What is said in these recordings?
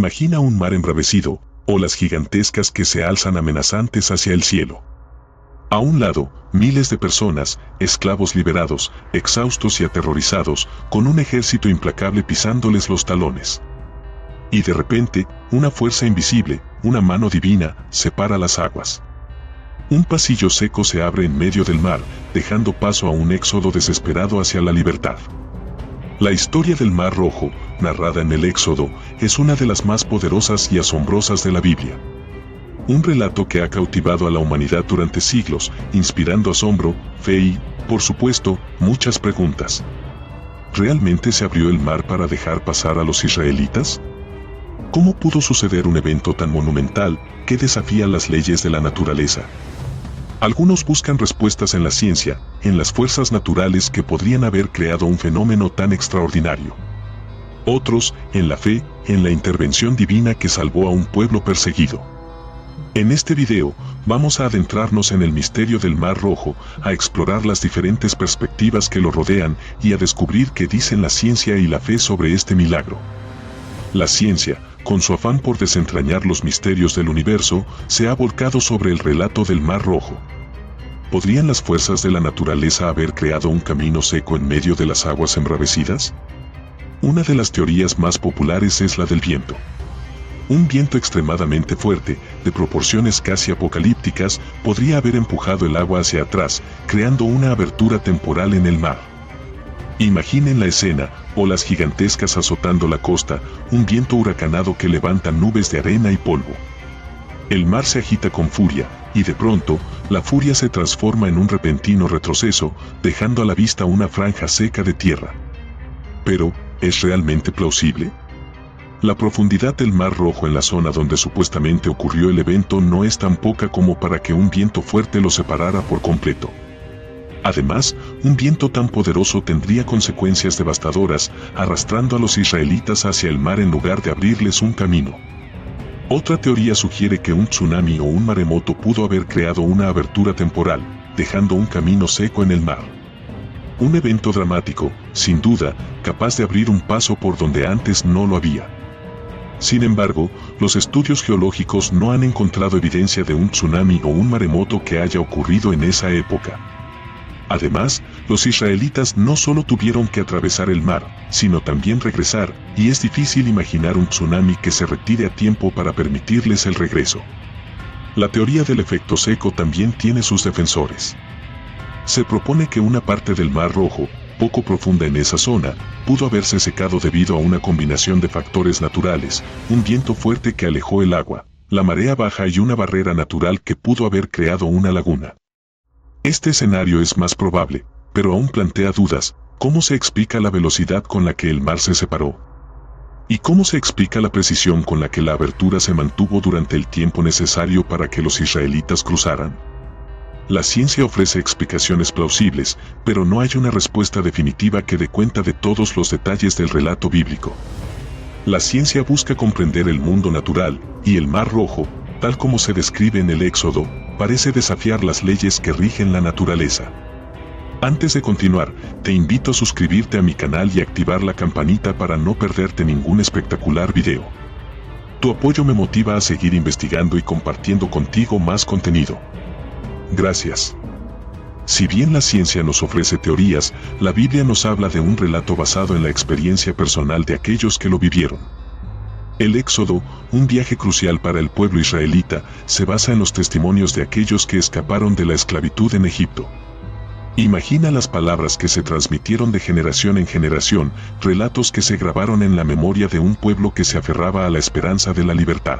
Imagina un mar embravecido, olas gigantescas que se alzan amenazantes hacia el cielo. A un lado, miles de personas, esclavos liberados, exhaustos y aterrorizados, con un ejército implacable pisándoles los talones. Y de repente, una fuerza invisible, una mano divina, separa las aguas. Un pasillo seco se abre en medio del mar, dejando paso a un éxodo desesperado hacia la libertad. La historia del Mar Rojo, narrada en el Éxodo, es una de las más poderosas y asombrosas de la Biblia. Un relato que ha cautivado a la humanidad durante siglos, inspirando asombro, fe y, por supuesto, muchas preguntas. ¿Realmente se abrió el mar para dejar pasar a los israelitas? ¿Cómo pudo suceder un evento tan monumental que desafía las leyes de la naturaleza? Algunos buscan respuestas en la ciencia, en las fuerzas naturales que podrían haber creado un fenómeno tan extraordinario. Otros, en la fe, en la intervención divina que salvó a un pueblo perseguido. En este video, vamos a adentrarnos en el misterio del Mar Rojo, a explorar las diferentes perspectivas que lo rodean y a descubrir qué dicen la ciencia y la fe sobre este milagro. La ciencia, con su afán por desentrañar los misterios del universo, se ha volcado sobre el relato del Mar Rojo. ¿Podrían las fuerzas de la naturaleza haber creado un camino seco en medio de las aguas embravecidas? Una de las teorías más populares es la del viento. Un viento extremadamente fuerte, de proporciones casi apocalípticas, podría haber empujado el agua hacia atrás, creando una abertura temporal en el mar. Imaginen la escena, olas gigantescas azotando la costa, un viento huracanado que levanta nubes de arena y polvo. El mar se agita con furia, y de pronto, la furia se transforma en un repentino retroceso, dejando a la vista una franja seca de tierra. Pero, ¿es realmente plausible? La profundidad del Mar Rojo en la zona donde supuestamente ocurrió el evento no es tan poca como para que un viento fuerte lo separara por completo. Además, un viento tan poderoso tendría consecuencias devastadoras, arrastrando a los israelitas hacia el mar en lugar de abrirles un camino. Otra teoría sugiere que un tsunami o un maremoto pudo haber creado una abertura temporal, dejando un camino seco en el mar. Un evento dramático, sin duda, capaz de abrir un paso por donde antes no lo había. Sin embargo, los estudios geológicos no han encontrado evidencia de un tsunami o un maremoto que haya ocurrido en esa época. Además, los israelitas no solo tuvieron que atravesar el mar, sino también regresar, y es difícil imaginar un tsunami que se retire a tiempo para permitirles el regreso. La teoría del efecto seco también tiene sus defensores. Se propone que una parte del Mar Rojo, poco profunda en esa zona, pudo haberse secado debido a una combinación de factores naturales, un viento fuerte que alejó el agua, la marea baja y una barrera natural que pudo haber creado una laguna. Este escenario es más probable, pero aún plantea dudas. ¿Cómo se explica la velocidad con la que el mar se separó? ¿Y cómo se explica la precisión con la que la abertura se mantuvo durante el tiempo necesario para que los israelitas cruzaran? La ciencia ofrece explicaciones plausibles, pero no hay una respuesta definitiva que dé cuenta de todos los detalles del relato bíblico. La ciencia busca comprender el mundo natural, y el Mar Rojo, tal como se describe en el Éxodo, parece desafiar las leyes que rigen la naturaleza. Antes de continuar, te invito a suscribirte a mi canal y activar la campanita para no perderte ningún espectacular video. Tu apoyo me motiva a seguir investigando y compartiendo contigo más contenido. Gracias. Si bien la ciencia nos ofrece teorías, la Biblia nos habla de un relato basado en la experiencia personal de aquellos que lo vivieron. El Éxodo, un viaje crucial para el pueblo israelita, se basa en los testimonios de aquellos que escaparon de la esclavitud en Egipto. Imagina las palabras que se transmitieron de generación en generación, relatos que se grabaron en la memoria de un pueblo que se aferraba a la esperanza de la libertad.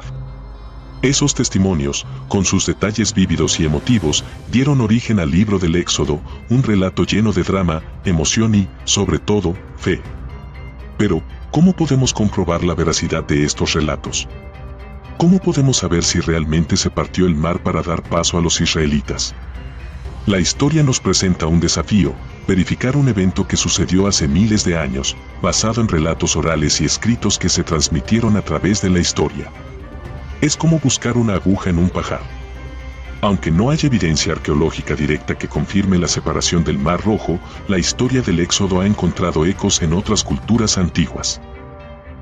Esos testimonios, con sus detalles vívidos y emotivos, dieron origen al libro del Éxodo, un relato lleno de drama, emoción y, sobre todo, fe. Pero, ¿cómo podemos comprobar la veracidad de estos relatos? ¿Cómo podemos saber si realmente se partió el mar para dar paso a los israelitas? La historia nos presenta un desafío: verificar un evento que sucedió hace miles de años, basado en relatos orales y escritos que se transmitieron a través de la historia. Es como buscar una aguja en un pajar. Aunque no haya evidencia arqueológica directa que confirme la separación del Mar Rojo, la historia del Éxodo ha encontrado ecos en otras culturas antiguas.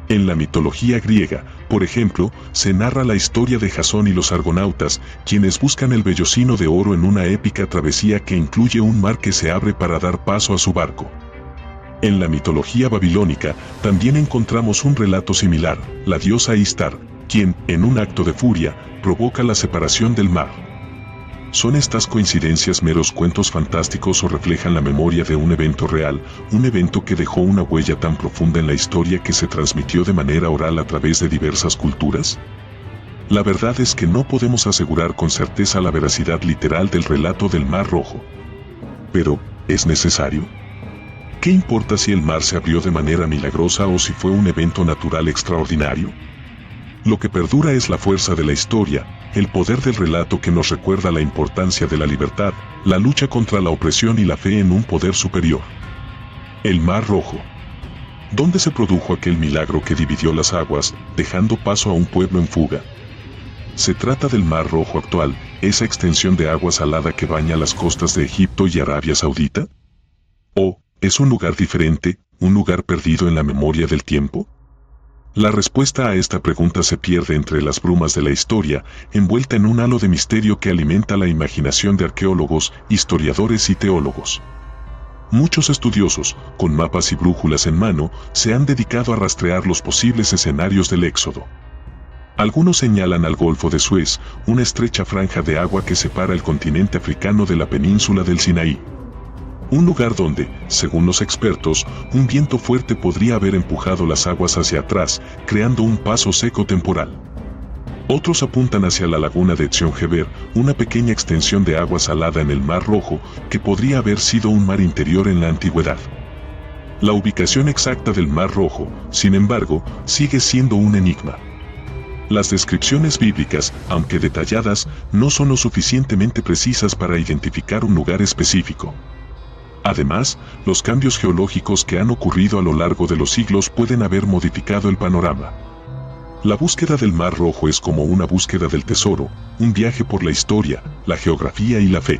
En la mitología griega, por ejemplo, se narra la historia de Jasón y los argonautas, quienes buscan el vellocino de oro en una épica travesía que incluye un mar que se abre para dar paso a su barco. En la mitología babilónica, también encontramos un relato similar, la diosa Istar, quien, en un acto de furia, provoca la separación del mar. ¿Son estas coincidencias meros cuentos fantásticos o reflejan la memoria de un evento real, un evento que dejó una huella tan profunda en la historia que se transmitió de manera oral a través de diversas culturas? La verdad es que no podemos asegurar con certeza la veracidad literal del relato del Mar Rojo. Pero, ¿es necesario? ¿Qué importa si el mar se abrió de manera milagrosa o si fue un evento natural extraordinario? Lo que perdura es la fuerza de la historia, el poder del relato que nos recuerda la importancia de la libertad, la lucha contra la opresión y la fe en un poder superior. El Mar Rojo. ¿Dónde se produjo aquel milagro que dividió las aguas, dejando paso a un pueblo en fuga? ¿Se trata del Mar Rojo actual, esa extensión de agua salada que baña las costas de Egipto y Arabia Saudita? ¿O es un lugar diferente, un lugar perdido en la memoria del tiempo? La respuesta a esta pregunta se pierde entre las brumas de la historia, envuelta en un halo de misterio que alimenta la imaginación de arqueólogos, historiadores y teólogos. Muchos estudiosos, con mapas y brújulas en mano, se han dedicado a rastrear los posibles escenarios del éxodo. Algunos señalan al Golfo de Suez, una estrecha franja de agua que separa el continente africano de la península del Sinaí. Un lugar donde, según los expertos, un viento fuerte podría haber empujado las aguas hacia atrás, creando un paso seco temporal. Otros apuntan hacia la laguna de Etzion-Geber, una pequeña extensión de agua salada en el Mar Rojo, que podría haber sido un mar interior en la antigüedad. La ubicación exacta del Mar Rojo, sin embargo, sigue siendo un enigma. Las descripciones bíblicas, aunque detalladas, no son lo suficientemente precisas para identificar un lugar específico. Además, los cambios geológicos que han ocurrido a lo largo de los siglos pueden haber modificado el panorama. La búsqueda del Mar Rojo es como una búsqueda del tesoro, un viaje por la historia, la geografía y la fe.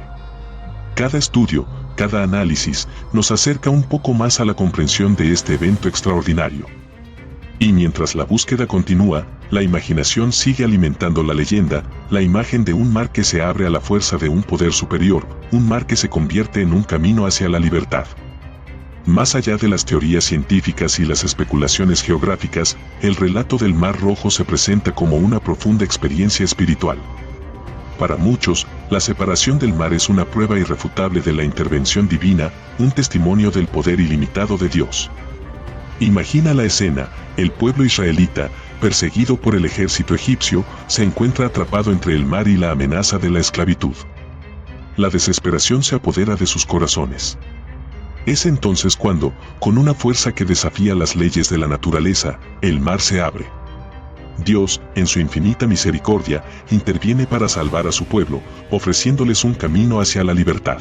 Cada estudio, cada análisis, nos acerca un poco más a la comprensión de este evento extraordinario. Y mientras la búsqueda continúa, la imaginación sigue alimentando la leyenda, la imagen de un mar que se abre a la fuerza de un poder superior, un mar que se convierte en un camino hacia la libertad. Más allá de las teorías científicas y las especulaciones geográficas, el relato del Mar Rojo se presenta como una profunda experiencia espiritual. Para muchos, la separación del mar es una prueba irrefutable de la intervención divina, un testimonio del poder ilimitado de Dios. Imagina la escena: el pueblo israelita, perseguido por el ejército egipcio, se encuentra atrapado entre el mar y la amenaza de la esclavitud. La desesperación se apodera de sus corazones. Es entonces cuando, con una fuerza que desafía las leyes de la naturaleza, el mar se abre. Dios, en su infinita misericordia, interviene para salvar a su pueblo, ofreciéndoles un camino hacia la libertad.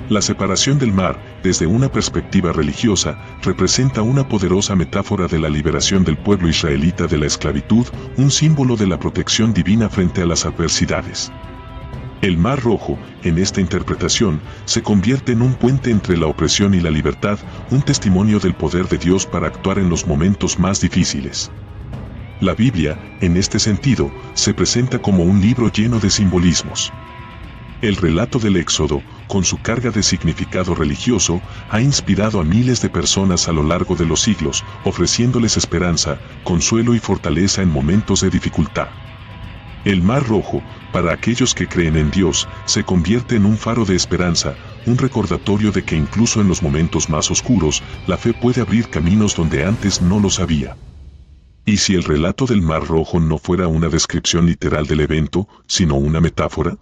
La separación del mar, desde una perspectiva religiosa, representa una poderosa metáfora de la liberación del pueblo israelita de la esclavitud, un símbolo de la protección divina frente a las adversidades. El Mar Rojo, en esta interpretación, se convierte en un puente entre la opresión y la libertad, un testimonio del poder de Dios para actuar en los momentos más difíciles. La Biblia, en este sentido, se presenta como un libro lleno de simbolismos. El relato del Éxodo, con su carga de significado religioso, ha inspirado a miles de personas a lo largo de los siglos, ofreciéndoles esperanza, consuelo y fortaleza en momentos de dificultad. El Mar Rojo, para aquellos que creen en Dios, se convierte en un faro de esperanza, un recordatorio de que incluso en los momentos más oscuros, la fe puede abrir caminos donde antes no los había. ¿Y si el relato del Mar Rojo no fuera una descripción literal del evento, sino una metáfora?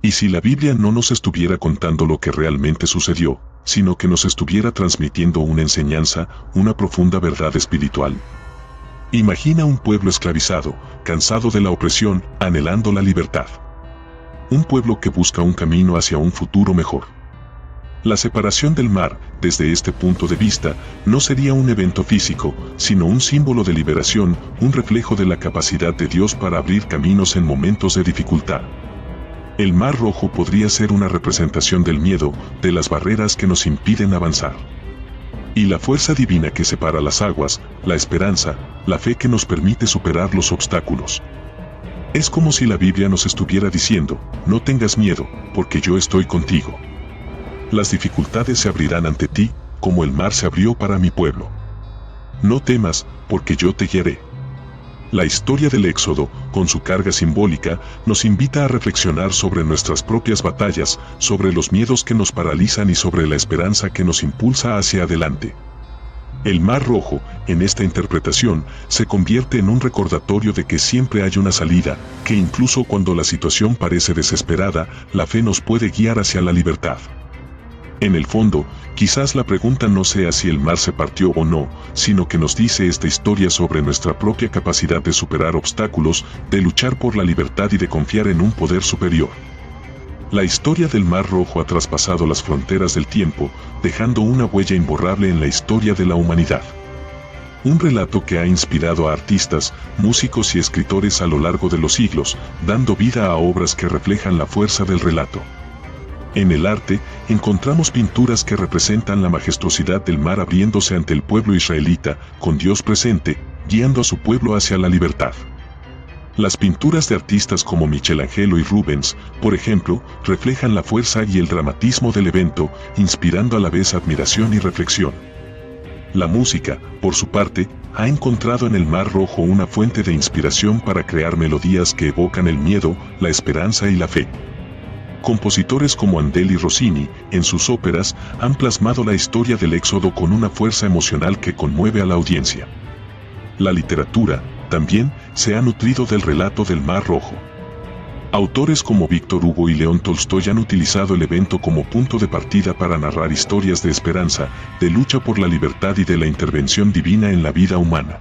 ¿Y si la Biblia no nos estuviera contando lo que realmente sucedió, sino que nos estuviera transmitiendo una enseñanza, una profunda verdad espiritual? Imagina un pueblo esclavizado, cansado de la opresión, anhelando la libertad. Un pueblo que busca un camino hacia un futuro mejor. La separación del mar, desde este punto de vista, no sería un evento físico, sino un símbolo de liberación, un reflejo de la capacidad de Dios para abrir caminos en momentos de dificultad. El Mar Rojo podría ser una representación del miedo, de las barreras que nos impiden avanzar. Y la fuerza divina que separa las aguas, la esperanza, la fe que nos permite superar los obstáculos. Es como si la Biblia nos estuviera diciendo, no tengas miedo, porque yo estoy contigo. Las dificultades se abrirán ante ti, como el mar se abrió para mi pueblo. No temas, porque yo te guiaré. La historia del Éxodo, con su carga simbólica, nos invita a reflexionar sobre nuestras propias batallas, sobre los miedos que nos paralizan y sobre la esperanza que nos impulsa hacia adelante. El Mar Rojo, en esta interpretación, se convierte en un recordatorio de que siempre hay una salida, que incluso cuando la situación parece desesperada, la fe nos puede guiar hacia la libertad. En el fondo, quizás la pregunta no sea si el mar se partió o no, sino que nos dice esta historia sobre nuestra propia capacidad de superar obstáculos, de luchar por la libertad y de confiar en un poder superior. La historia del Mar Rojo ha traspasado las fronteras del tiempo, dejando una huella imborrable en la historia de la humanidad. Un relato que ha inspirado a artistas, músicos y escritores a lo largo de los siglos, dando vida a obras que reflejan la fuerza del relato. En el arte, encontramos pinturas que representan la majestuosidad del mar abriéndose ante el pueblo israelita, con Dios presente, guiando a su pueblo hacia la libertad. Las pinturas de artistas como Michelangelo y Rubens, por ejemplo, reflejan la fuerza y el dramatismo del evento, inspirando a la vez admiración y reflexión. La música, por su parte, ha encontrado en el Mar Rojo una fuente de inspiración para crear melodías que evocan el miedo, la esperanza y la fe. Compositores como Handel y Rossini, en sus óperas, han plasmado la historia del Éxodo con una fuerza emocional que conmueve a la audiencia. La literatura, también, se ha nutrido del relato del Mar Rojo. Autores como Víctor Hugo y León Tolstoy han utilizado el evento como punto de partida para narrar historias de esperanza, de lucha por la libertad y de la intervención divina en la vida humana.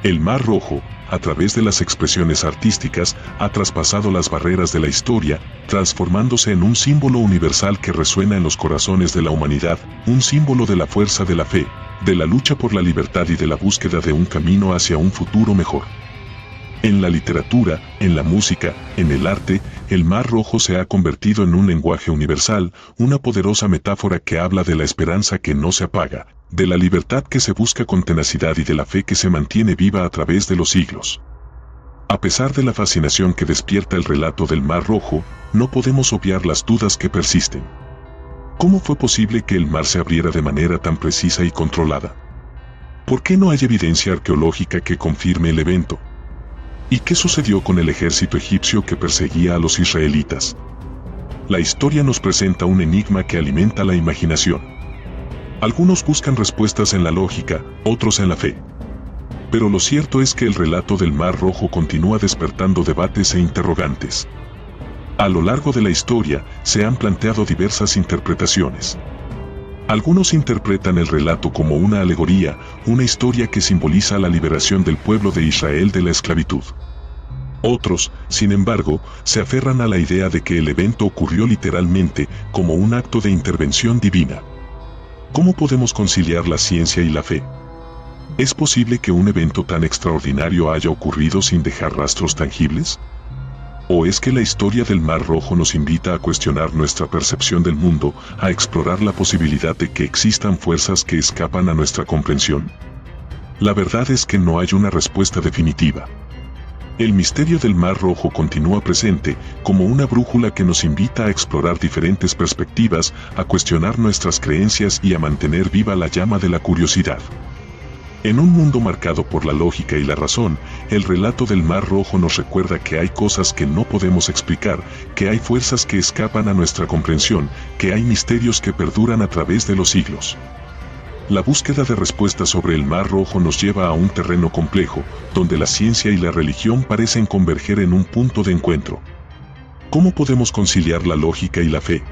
El Mar Rojo, a través de las expresiones artísticas, ha traspasado las barreras de la historia, transformándose en un símbolo universal que resuena en los corazones de la humanidad, un símbolo de la fuerza de la fe, de la lucha por la libertad y de la búsqueda de un camino hacia un futuro mejor. En la literatura, en la música, en el arte, el Mar Rojo se ha convertido en un lenguaje universal, una poderosa metáfora que habla de la esperanza que no se apaga, de la libertad que se busca con tenacidad y de la fe que se mantiene viva a través de los siglos. A pesar de la fascinación que despierta el relato del Mar Rojo, no podemos obviar las dudas que persisten. ¿Cómo fue posible que el mar se abriera de manera tan precisa y controlada? ¿Por qué no hay evidencia arqueológica que confirme el evento? ¿Y qué sucedió con el ejército egipcio que perseguía a los israelitas? La historia nos presenta un enigma que alimenta la imaginación. Algunos buscan respuestas en la lógica, otros en la fe. Pero lo cierto es que el relato del Mar Rojo continúa despertando debates e interrogantes. A lo largo de la historia, se han planteado diversas interpretaciones. Algunos interpretan el relato como una alegoría, una historia que simboliza la liberación del pueblo de Israel de la esclavitud. Otros, sin embargo, se aferran a la idea de que el evento ocurrió literalmente, como un acto de intervención divina. ¿Cómo podemos conciliar la ciencia y la fe? ¿Es posible que un evento tan extraordinario haya ocurrido sin dejar rastros tangibles? ¿O es que la historia del Mar Rojo nos invita a cuestionar nuestra percepción del mundo, a explorar la posibilidad de que existan fuerzas que escapan a nuestra comprensión? La verdad es que no hay una respuesta definitiva. El misterio del Mar Rojo continúa presente, como una brújula que nos invita a explorar diferentes perspectivas, a cuestionar nuestras creencias y a mantener viva la llama de la curiosidad. En un mundo marcado por la lógica y la razón, el relato del Mar Rojo nos recuerda que hay cosas que no podemos explicar, que hay fuerzas que escapan a nuestra comprensión, que hay misterios que perduran a través de los siglos. La búsqueda de respuestas sobre el Mar Rojo nos lleva a un terreno complejo, donde la ciencia y la religión parecen converger en un punto de encuentro. ¿Cómo podemos conciliar la lógica y la fe?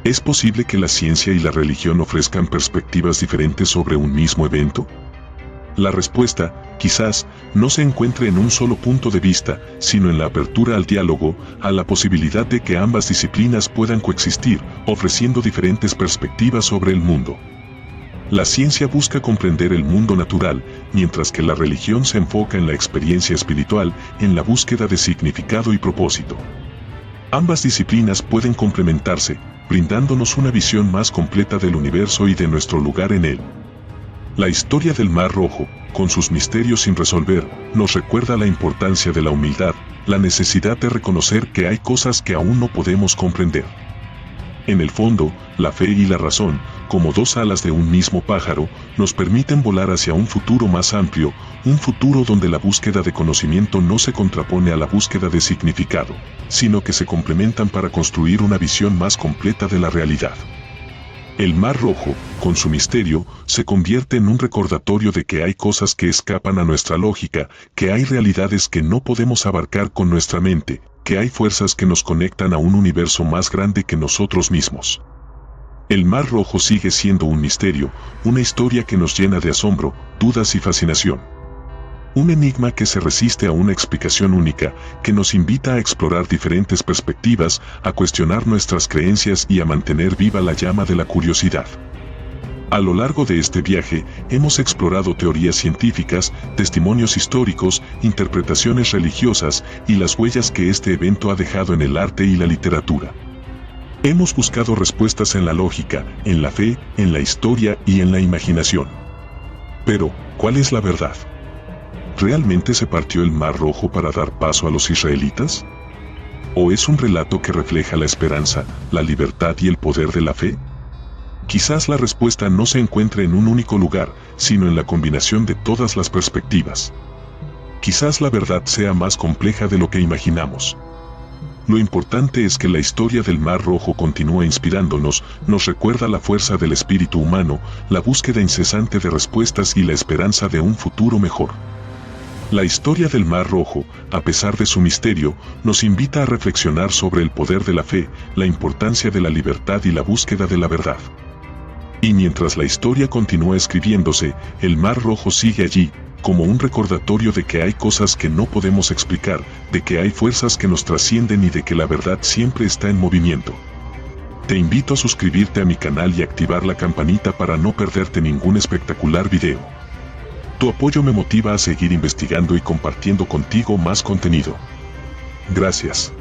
¿Es posible que la ciencia y la religión ofrezcan perspectivas diferentes sobre un mismo evento? La respuesta, quizás, no se encuentre en un solo punto de vista, sino en la apertura al diálogo, a la posibilidad de que ambas disciplinas puedan coexistir, ofreciendo diferentes perspectivas sobre el mundo. La ciencia busca comprender el mundo natural, mientras que la religión se enfoca en la experiencia espiritual, en la búsqueda de significado y propósito. Ambas disciplinas pueden complementarse, brindándonos una visión más completa del universo y de nuestro lugar en él. La historia del Mar Rojo, con sus misterios sin resolver, nos recuerda la importancia de la humildad, la necesidad de reconocer que hay cosas que aún no podemos comprender. En el fondo, la fe y la razón, como dos alas de un mismo pájaro, nos permiten volar hacia un futuro más amplio, un futuro donde la búsqueda de conocimiento no se contrapone a la búsqueda de significado, sino que se complementan para construir una visión más completa de la realidad. El Mar Rojo, con su misterio, se convierte en un recordatorio de que hay cosas que escapan a nuestra lógica, que hay realidades que no podemos abarcar con nuestra mente, que hay fuerzas que nos conectan a un universo más grande que nosotros mismos. El Mar Rojo sigue siendo un misterio, una historia que nos llena de asombro, dudas y fascinación. Un enigma que se resiste a una explicación única, que nos invita a explorar diferentes perspectivas, a cuestionar nuestras creencias y a mantener viva la llama de la curiosidad. A lo largo de este viaje, hemos explorado teorías científicas, testimonios históricos, interpretaciones religiosas y las huellas que este evento ha dejado en el arte y la literatura. Hemos buscado respuestas en la lógica, en la fe, en la historia y en la imaginación. Pero, ¿cuál es la verdad? ¿Realmente se partió el Mar Rojo para dar paso a los israelitas? ¿O es un relato que refleja la esperanza, la libertad y el poder de la fe? Quizás la respuesta no se encuentre en un único lugar, sino en la combinación de todas las perspectivas. Quizás la verdad sea más compleja de lo que imaginamos. Lo importante es que la historia del Mar Rojo continúa inspirándonos, nos recuerda la fuerza del espíritu humano, la búsqueda incesante de respuestas y la esperanza de un futuro mejor. La historia del Mar Rojo, a pesar de su misterio, nos invita a reflexionar sobre el poder de la fe, la importancia de la libertad y la búsqueda de la verdad. Y mientras la historia continúa escribiéndose, el Mar Rojo sigue allí, como un recordatorio de que hay cosas que no podemos explicar, de que hay fuerzas que nos trascienden y de que la verdad siempre está en movimiento. Te invito a suscribirte a mi canal y activar la campanita para no perderte ningún espectacular video. Tu apoyo me motiva a seguir investigando y compartiendo contigo más contenido. Gracias.